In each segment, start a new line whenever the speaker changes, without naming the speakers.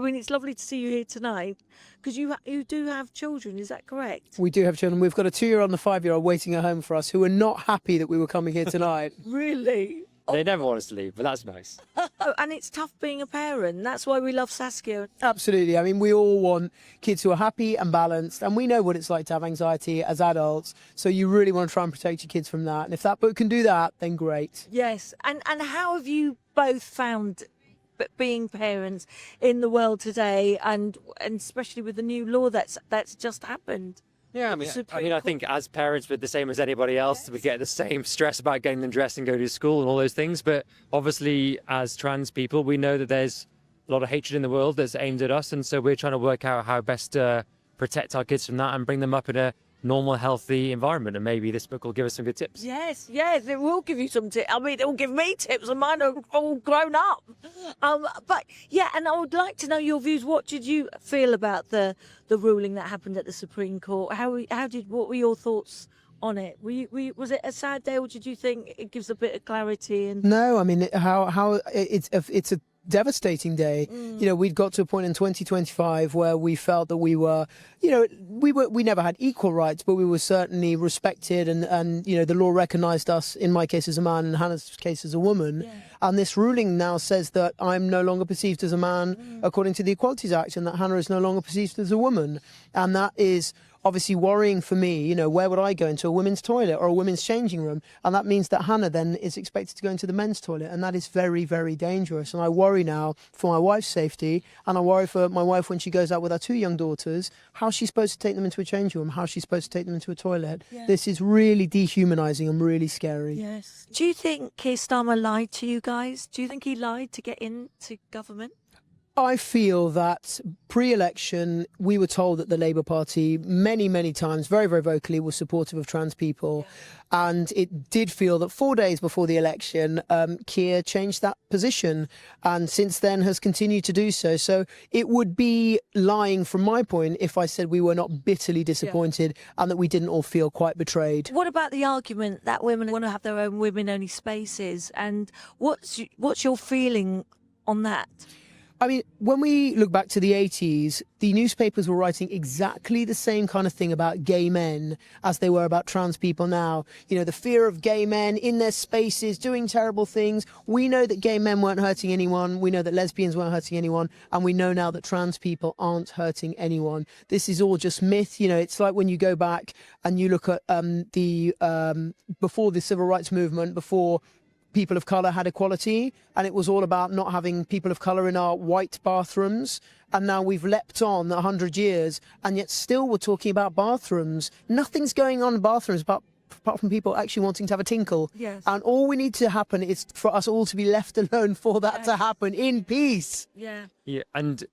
mean, it's lovely to see you here tonight because you do have children, is that correct?
We do have children. We've got a 2-year-old and a 5-year-old waiting at home for us who are not happy that we were coming here tonight.
Really?
They never want us to leave, but that's nice.
Oh, and it's tough being a parent. That's why we love Saskia.
Absolutely. I mean, we all want kids who are happy and balanced, and we know what it's like to have anxiety as adults. So you really want to try and protect your kids from that. And if that book can do that, then great.
Yes. And how have you both found being parents in the world today, and especially with the new law that's just happened?
Yeah, I think as parents, we're the same as anybody else. We get the same stress about getting them dressed and go to school and all those things. But obviously, as trans people, we know that there's a lot of hatred in the world that's aimed at us. And so we're trying to work out how best to protect our kids from that and bring them up in a normal, healthy environment. And maybe this book will give us some good tips.
Yes, it will give you some tips. I mean, it will give me tips, and mine are all grown up. But yeah, and I would like to know your views. What did you feel about the ruling that happened at the Supreme Court? What were your thoughts on it? Was it a sad day, or did you think it gives a bit of clarity? And
no, I mean, it's a devastating day. You know, we'd got to a point in 2025 where we felt that we were, we never had equal rights, but we were certainly respected, and the law recognized us, in my case as a man, and Hannah's case as a woman.
Yeah.
And this ruling now says that I'm no longer perceived as a man according to the Equalities Act, and that Hannah is no longer perceived as a woman. And that is obviously worrying for me. Where would I go, into a women's toilet or a women's changing room? And that means that Hannah then is expected to go into the men's toilet, and that is very, very dangerous. And I worry now for my wife's safety, and I worry for my wife when she goes out with our 2 young daughters, how she's supposed to take them into a changing room, how she's supposed to take them into a toilet.
Yeah.
This is really dehumanizing and really scary.
yes. Do you think Keir Starmer lied to you guys? Do you think he lied to get into government?
I feel that pre-election, we were told that the Labour Party many, many times, very, very vocally, was supportive of trans people. Yeah. And it did feel that 4 days before the election, Keir changed that position, and since then has continued to do so. So it would be lying from my point if I said we were not bitterly disappointed and that we didn't all feel quite betrayed.
What about the argument that women want to have their own women-only spaces? And what's your feeling on that?
I mean, when we look back to the 80s, the newspapers were writing exactly the same kind of thing about gay men as they were about trans people now. The fear of gay men in their spaces, doing terrible things. We know that gay men weren't hurting anyone. We know that lesbians weren't hurting anyone. And we know now that trans people aren't hurting anyone. This is all just myth. It's like when you go back and you look at before the civil rights movement, before people of colour had equality, and it was all about not having people of colour in our white bathrooms. And now we've leapt on 100 years, and yet still we're talking about bathrooms. Nothing's going on in bathrooms apart from people actually wanting to have a tinkle.
Yes.
And all we need to happen is for us all to be left alone for that to happen in peace.
Yeah.
Yeah, and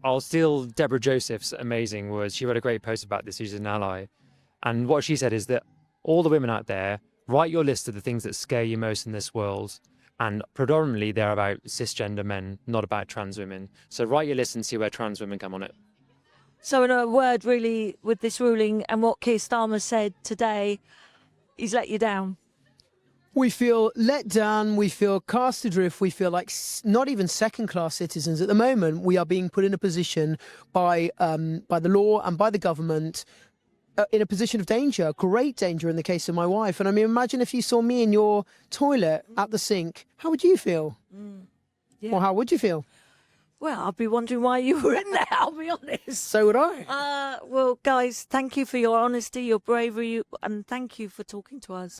I'll steal Deborah Joseph's amazing words. She wrote a great post about this. She's an ally, and what she said is that all the women out there, write your list of the things that scare you most in this world, and predominantly they're about cisgender men, not about trans women. So write your list and see where trans women come on it.
So in a word, really, with this ruling and what Keir Starmer said today, he's let you down.
We feel let down, we feel cast adrift, we feel like not even second-class citizens. At the moment, we are being put in a position by the law and by the government in a position of danger, great danger in the case of my wife. And I mean, imagine if you saw me in your toilet at the sink, how would you feel?
Yeah.
Or how would you feel?
Well, I'd be wondering why you were in there, I'll be honest.
So would I.
Well, guys, thank you for your honesty, your bravery, and thank you for talking to us.